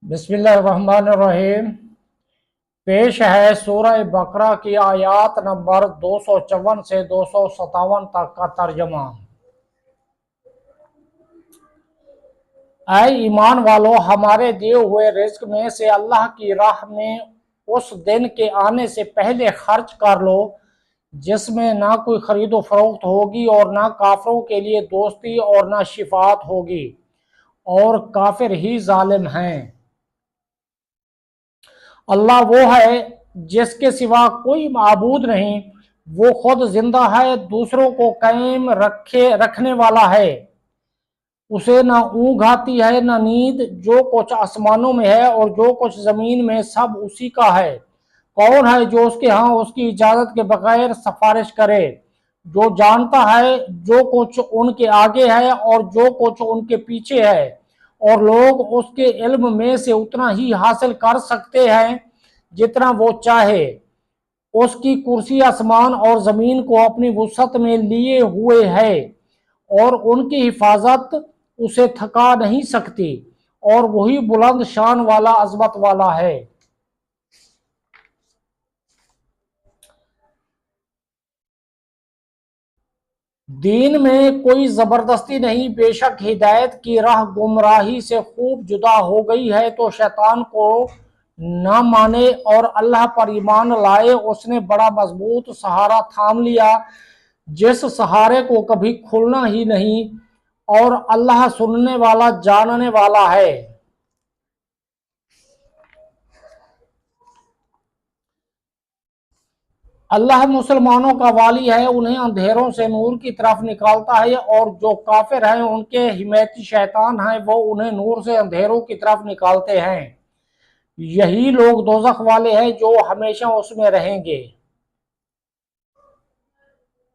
بسم اللہ الرحمن الرحیم۔ پیش ہے سورہ بقرہ کی آیات نمبر 254 سے 257 تک کا ترجمہ۔ اے ایمان والو، ہمارے دیے ہوئے رزق میں سے اللہ کی راہ میں اس دن کے آنے سے پہلے خرچ کر لو جس میں نہ کوئی خرید و فروخت ہوگی اور نہ کافروں کے لیے دوستی اور نہ شفاعت ہوگی، اور کافر ہی ظالم ہیں۔ اللہ وہ ہے جس کے سوا کوئی معبود نہیں، وہ خود زندہ ہے، دوسروں کو قائم رکھنے والا ہے، اسے نہ اونگ آتی ہے نہ نیند، جو کچھ آسمانوں میں ہے اور جو کچھ زمین میں سب اسی کا ہے۔ کون ہے جو اس کے ہاں اس کی اجازت کے بغیر سفارش کرے؟ جو جانتا ہے جو کچھ ان کے آگے ہے اور جو کچھ ان کے پیچھے ہے، اور لوگ اس کے علم میں سے اتنا ہی حاصل کر سکتے ہیں جتنا وہ چاہے۔ اس کی کرسی آسمان اور زمین کو اپنی وسعت میں لیے ہوئے ہے، اور ان کی حفاظت اسے تھکا نہیں سکتی، اور وہی بلند شان والا، عظمت والا ہے۔ دین میں کوئی زبردستی نہیں، بے شک ہدایت کی راہ گمراہی سے خوب جدا ہو گئی ہے، تو شیطان کو نہ مانے اور اللہ پر ایمان لائے۔ اس نے بڑا مضبوط سہارا تھام لیا جس سہارے کو کبھی کھلنا ہی نہیں، اور اللہ سننے والا جاننے والا ہے۔ اللہ مسلمانوں کا والی ہے، انہیں اندھیروں سے نور کی طرف نکالتا ہے، اور جو کافر ہیں ان کے حمایتی شیطان ہیں، وہ انہیں نور سے اندھیروں کی طرف نکالتے ہیں۔ یہی لوگ دوزخ والے ہیں جو ہمیشہ اس میں رہیں گے۔